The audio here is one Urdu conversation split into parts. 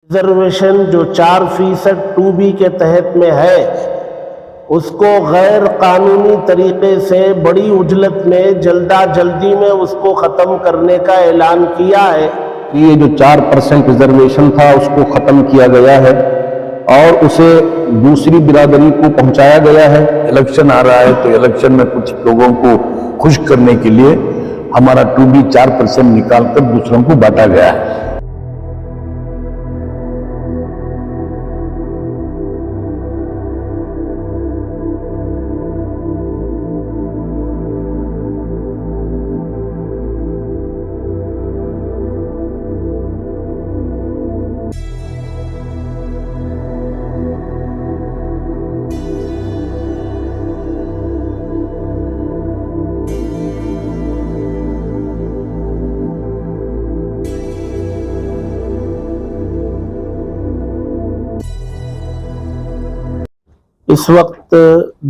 ریزرویشن جو 4% 2B کے تحت میں ہے اس کو غیر قانونی طریقے سے بڑی عجلت میں جلدی میں اس کو ختم کرنے کا اعلان کیا ہے۔ یہ جو 4% ریزرویشن تھا اس کو ختم کیا گیا ہے اور اسے دوسری برادری کو پہنچایا گیا ہے۔ الیکشن آ رہا ہے تو الیکشن میں کچھ لوگوں کو خوش کرنے کے لیے ہمارا 2B 4% نکال کر دوسروں کو بانٹا گیا ہے۔ اس وقت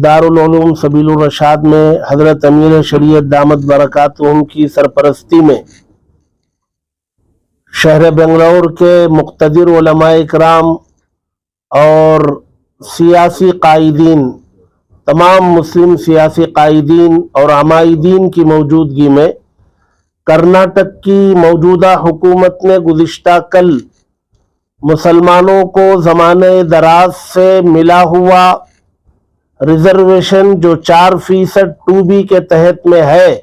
دارالعلوم سبیل الرشاد میں حضرت امیر شریعت دامت برکاتہم کی سرپرستی میں شہر بنگلور کے مقتدر علماء اکرام اور سیاسی قائدین، تمام مسلم سیاسی قائدین اور عمائدین کی موجودگی میں کرناٹک کی موجودہ حکومت نے گزشتہ کل مسلمانوں کو زمانے دراز سے ملا ہوا ریزرویشن جو 4% 2B کے تحت میں ہے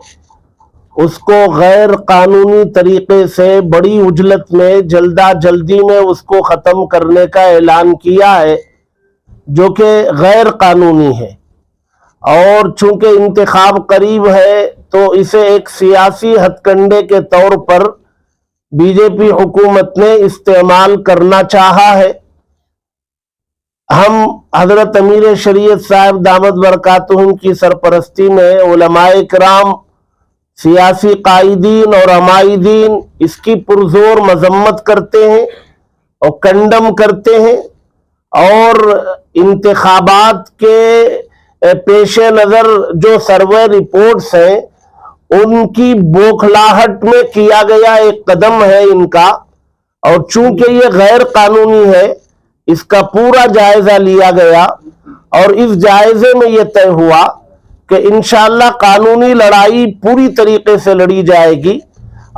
اس کو غیر قانونی طریقے سے بڑی عجلت میں جلدی میں اس کو ختم کرنے کا اعلان کیا ہے، جو کہ غیر قانونی ہے۔ اور چونکہ انتخاب قریب ہے تو اسے ایک سیاسی ہتھ کنڈے کے طور پر بی جے پی حکومت نے استعمال کرنا چاہا ہے۔ ہم حضرت امیر شریعت صاحب دامت برکاتہم کی سرپرستی میں علماء کرام، سیاسی قائدین اور عمائدین اس کی پرزور مذمت کرتے ہیں اور کنڈم کرتے ہیں، اور انتخابات کے پیش نظر جو سروے رپورٹس ہیں ان کی بوکھلاہٹ میں کیا گیا ایک قدم ہے ان کا، اور چونکہ یہ غیر قانونی ہے اس کا پورا جائزہ لیا گیا اور اس جائزے میں یہ طے ہوا کہ انشاءاللہ قانونی لڑائی پوری طریقے سے لڑی جائے گی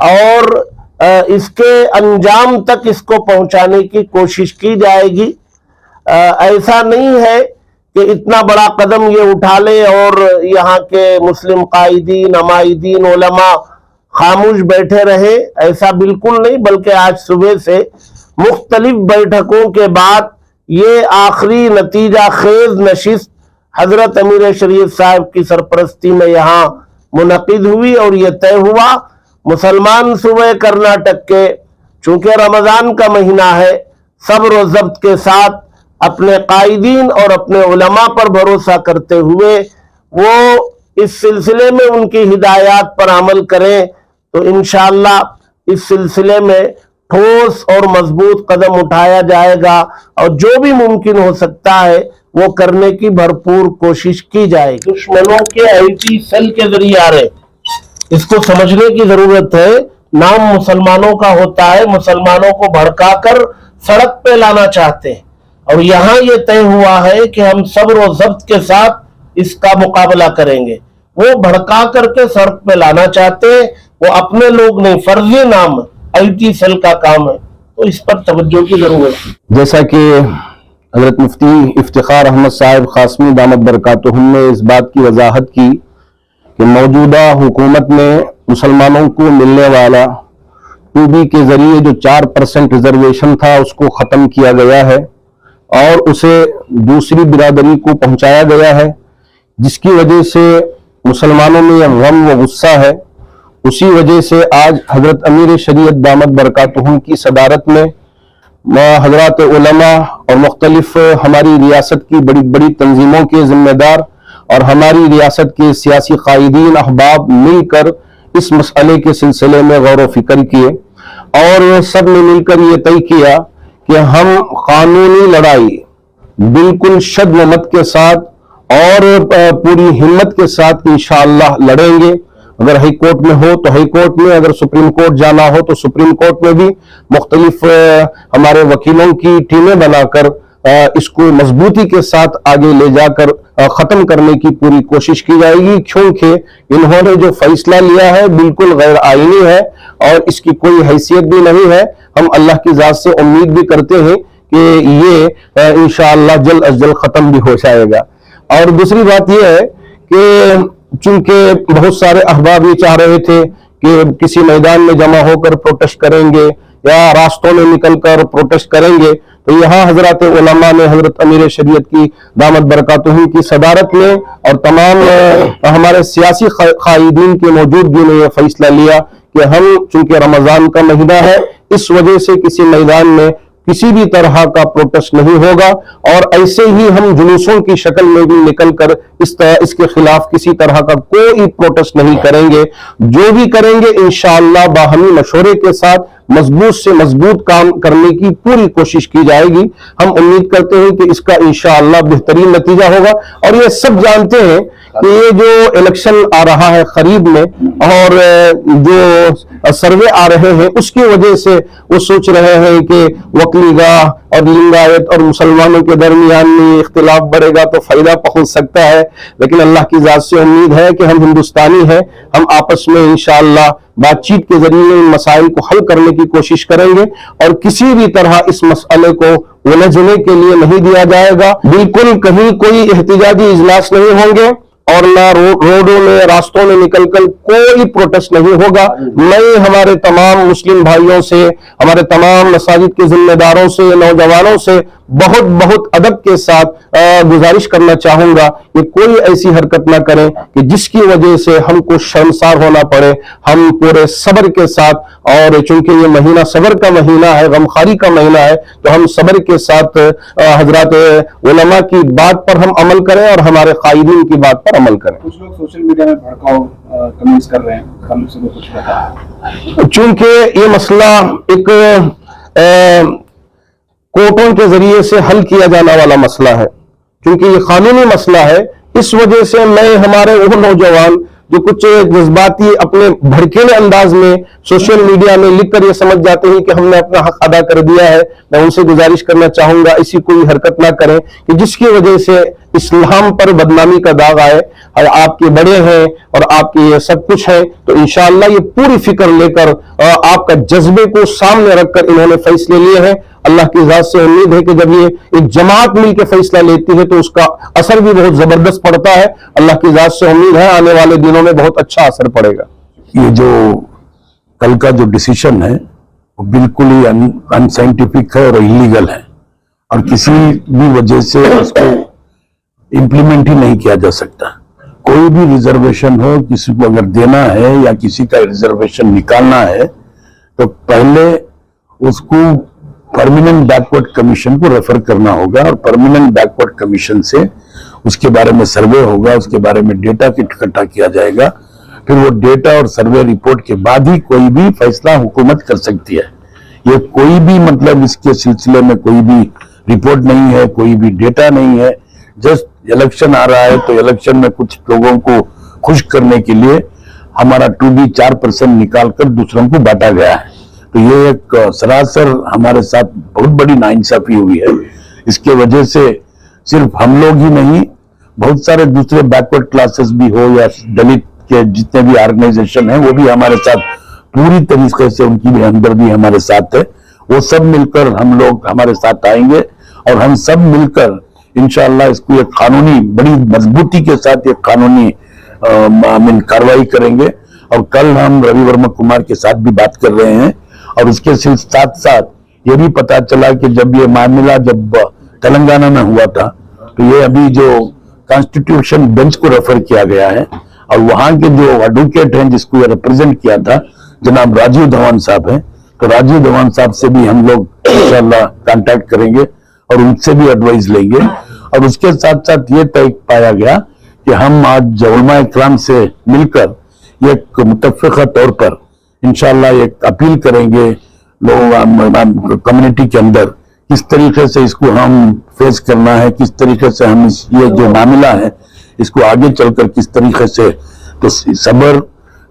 اور اس کے انجام تک اس کو پہنچانے کی کوشش کی جائے گی۔ ایسا نہیں ہے کہ اتنا بڑا قدم یہ اٹھا لے اور یہاں کے مسلم قائدین، عمائدین، علماء خاموش بیٹھے رہے، ایسا بالکل نہیں، بلکہ آج صبح سے مختلف بیٹھکوں کے بعد یہ آخری نتیجہ خیز نشست حضرت امیر شریعت صاحب کی سرپرستی میں یہاں منعقد ہوئی اور یہ طے ہوا مسلمان صوبے کرناٹک کے، چونکہ رمضان کا مہینہ ہے، صبر و ضبط کے ساتھ اپنے قائدین اور اپنے علماء پر بھروسہ کرتے ہوئے وہ اس سلسلے میں ان کی ہدایات پر عمل کریں تو انشاءاللہ اس سلسلے میں ٹھوس اور مضبوط قدم اٹھایا جائے گا اور جو بھی ممکن ہو سکتا ہے وہ کرنے کی بھرپور کوشش کی جائے گی۔ دشمنوں کے IT سیل کے ذریعے آ رہے، اس کو سمجھنے کی ضرورت ہے۔ نام مسلمانوں کا ہوتا ہے، مسلمانوں کو بھڑکا کر سڑک پہ لانا چاہتے ہیں، اور یہاں یہ طے ہوا ہے کہ ہم صبر و ضبط کے ساتھ اس کا مقابلہ کریں گے۔ وہ بھڑکا کر کے سڑک پہ لانا چاہتے ہیں، وہ اپنے لوگ نہیں، فرضی نام IT سیل کا کام ہے، تو اس پر توجہ کی ضرورت ہے۔ جیسا کہ حضرت مفتی افتخار احمد صاحب قاسمی دامت برکاتہم نے اس بات کی وضاحت کی کہ موجودہ حکومت نے مسلمانوں کو ملنے والا 2B کے ذریعے جو 4% ریزرویشن تھا اس کو ختم کیا گیا ہے اور اسے دوسری برادری کو پہنچایا گیا ہے، جس کی وجہ سے مسلمانوں میں یہ غم و غصہ ہے۔ اسی وجہ سے آج حضرت امیر شریعت دامت برکاتہم کی صدارت میں حضرات علماء اور مختلف ہماری ریاست کی بڑی بڑی تنظیموں کے ذمہ دار اور ہماری ریاست کے سیاسی قائدین احباب مل کر اس مسئلے کے سلسلے میں غور و فکر کیے اور سب نے مل کر یہ طے کیا کہ ہم قانونی لڑائی بالکل شد و مت کے ساتھ اور پوری ہمت کے ساتھ انشاءاللہ لڑیں گے اگر ہائی کورٹ میں ہو تو ہائی کورٹ میں، اگر سپریم کورٹ جانا ہو تو سپریم کورٹ میں بھی مختلف ہمارے وکیلوں کی ٹیمیں بنا کر اس کو مضبوطی کے ساتھ آگے لے جا کر ختم کرنے کی پوری کوشش کی جائے گی، کیونکہ انہوں نے جو فیصلہ لیا ہے بالکل غیر آئینی ہے اور اس کی کوئی حیثیت بھی نہیں ہے۔ ہم اللہ کی ذات سے امید بھی کرتے ہیں کہ یہ انشاءاللہ جلد از جلد ختم بھی ہو جائے گا۔ اور دوسری بات یہ ہے کہ چونکہ بہت سارے احباب یہ چاہ رہے تھے کہ کسی میدان میں جمع ہو کر پروٹیسٹ کریں گے یا راستوں میں نکل کر پروٹیسٹ کریں گے، تو یہاں حضرات علماء نے حضرت امیر شریعت کی دامت برکاتہم کی صدارت میں اور تمام ہمارے سیاسی قائدین کی موجودگی میں یہ فیصلہ لیا کہ ہم چونکہ رمضان کا مہینہ ہے، اس وجہ سے کسی میدان میں کسی بھی طرح کا پروٹیسٹ نہیں ہوگا، اور ایسے ہی ہم جلوسوں کی شکل میں بھی نکل کر اس کے خلاف کسی طرح کا کوئی پروٹیسٹ نہیں کریں گے۔ جو بھی کریں گے انشاءاللہ باہمی مشورے کے ساتھ مضبوط سے مضبوط کام کرنے کی پوری کوشش کی جائے گی۔ ہم امید کرتے ہیں کہ اس کا انشاءاللہ بہترین نتیجہ ہوگا، اور یہ سب جانتے ہیں کہ یہ جو الیکشن آ رہا ہے قریب میں اور جو سروے آ رہے ہیں اس کی وجہ سے وہ سوچ رہے ہیں کہ وکلی گاہ اور لنگایت اور مسلمانوں کے درمیان میں اختلاف بڑھے گا تو فائدہ پہنچ سکتا ہے، لیکن اللہ کی ذات سے امید ہے کہ ہم ہندوستانی ہیں، ہم آپس میں انشاءاللہ بات چیت کے ذریعے ان مسائل کو حل کرنے کی کوشش کریں گے، اور کسی بھی طرح اس مسئلے کو الجھنے کے لیے نہیں دیا جائے گا۔ بالکل کہیں کوئی احتجاجی اجلاس نہیں ہوں گے اور نہ روڈوں میں راستوں میں نکل کر کوئی پروٹیسٹ نہیں ہوگا۔ میں ہمارے تمام مسلم بھائیوں سے، ہمارے تمام مساجد کے ذمہ داروں سے، نوجوانوں سے بہت ادب کے ساتھ گزارش کرنا چاہوں گا کہ کوئی ایسی حرکت نہ کریں کہ جس کی وجہ سے ہم کو شرمسار ہونا پڑے۔ ہم پورے صبر کے ساتھ، اور چونکہ یہ مہینہ صبر کا مہینہ ہے، غمخواری کا مہینہ ہے، تو ہم صبر کے ساتھ حضرات علماء کی بات پر ہم عمل کریں اور ہمارے قائدین کی بات پر عمل کریں۔ کچھ لوگ سوشل میڈیا میں بھڑکاؤ کمنٹس کر رہے ہیں، ہم سے کچھ بتا۔ چونکہ یہ مسئلہ ایک کورٹوں کے ذریعے سے حل کیا جانے والا مسئلہ ہے، چونکہ یہ قانونی مسئلہ ہے، اس وجہ سے میں ہمارے وہ نوجوان جو کچھ جذباتی اپنے بھڑکیلے انداز میں سوشل میڈیا میں لکھ کر یہ سمجھ جاتے ہیں کہ ہم نے اپنا حق ادا کر دیا ہے، میں ان سے گزارش کرنا چاہوں گا ایسی کوئی حرکت نہ کریں کہ جس کی وجہ سے اسلام پر بدنامی کا داغ آئے۔ آپ کے بڑے ہیں اور آپ کے یہ سب کچھ ہے، تو انشاءاللہ یہ پوری فکر لے کر آپ کا جذبے کو سامنے رکھ کر انہوں نے فیصلے لیے ہیں۔ اللہ کی ذات سے امید ہے کہ جب یہ ایک جماعت مل کے فیصلہ لیتی ہے تو اس کا اثر بھی بہت زبردست پڑتا ہے۔ اللہ کی ذات سے امید ہے آنے والے دنوں میں بہت اچھا اثر پڑے گا۔ یہ جو کل کا جو ڈیسیشن ہے وہ بالکل ہی ان سائنٹیفک ہے اور انلیگل ہے، اور کسی بھی وجہ سے اس کو امپلیمنٹ ہی نہیں کیا جا سکتا۔ کوئی بھی ریزرویشن ہو، کسی کو اگر دینا ہے یا کسی کا ریزرویشن نکالنا ہے تو پہلے اس کو پرماننٹ بیکورڈ کمیشن کو ریفر کرنا ہوگا، اور پرماننٹ بیکورڈ کمیشن سے اس کے بارے میں سروے ہوگا، اس کے بارے میں ڈیٹا اکٹھا کیا جائے گا، پھر وہ ڈیٹا اور سروے رپورٹ کے بعد ہی کوئی بھی فیصلہ حکومت کر سکتی ہے۔ یہ کوئی بھی مطلب اس کے سلسلے میں کوئی بھی رپورٹ نہیں ہے، کوئی بھی ڈیٹا نہیں ہے، جسٹ الیکشن آ رہا ہے تو الیکشن میں کچھ لوگوں کو خوش کرنے کے لیے ہمارا 2B 4% نکال کر دوسروں کو بانٹا گیا ہے۔ تو یہ ایک سراسر ہمارے ساتھ بہت بڑی ناانصافی ہوئی ہے۔ اس کے وجہ سے صرف ہم لوگ ہی نہیں، بہت سارے دوسرے بیکورڈ کلاسز بھی ہو یا دلت کے جتنے بھی آرگنائزیشن ہیں وہ بھی ہمارے ساتھ پوری طریقے سے، ان کی بھی ہمدردی ہمارے ساتھ ہے۔ وہ سب مل کر ہم لوگ ہمارے ساتھ آئیں گے اور ہم سب مل کر انشاءاللہ اس کو ایک قانونی بڑی مضبوطی کے ساتھ ایک قانونی کارروائی کریں گے۔ اور کل ہم روی ورما کمار کے ساتھ بھی بات کر رہے ہیں، اور اس کے ساتھ ساتھ یہ بھی پتا چلا کہ جب یہ معاملہ جب تلنگانہ میں ہوا تھا تو یہ ابھی جو کانسٹیٹیوشن بینچ کو ریفر کیا گیا ہے، اور وہاں کے جو ایڈوکیٹ ہیں جس کو یہ ریپرزینٹ کیا تھا جناب راجیو دھون صاحب ہیں، تو راجیو دھون صاحب سے بھی ہم لوگ انشاءاللہ کانٹیکٹ کریں گے اور ان سے بھی ایڈوائز لیں گے۔ اور اس کے ساتھ ساتھ یہ طے پایا گیا کہ ہم آج علماء اکرام سے مل کر ایک متفقہ طور پر انشاءاللہ ایک اپیل کریں گے لوگوں کمیونٹی کے اندر، کس طریقے سے اس کو ہم فیس کرنا ہے، کس طریقے سے ہم یہ جو معاملہ ہے اس کو آگے چل کر کس طریقے سے، تو صبر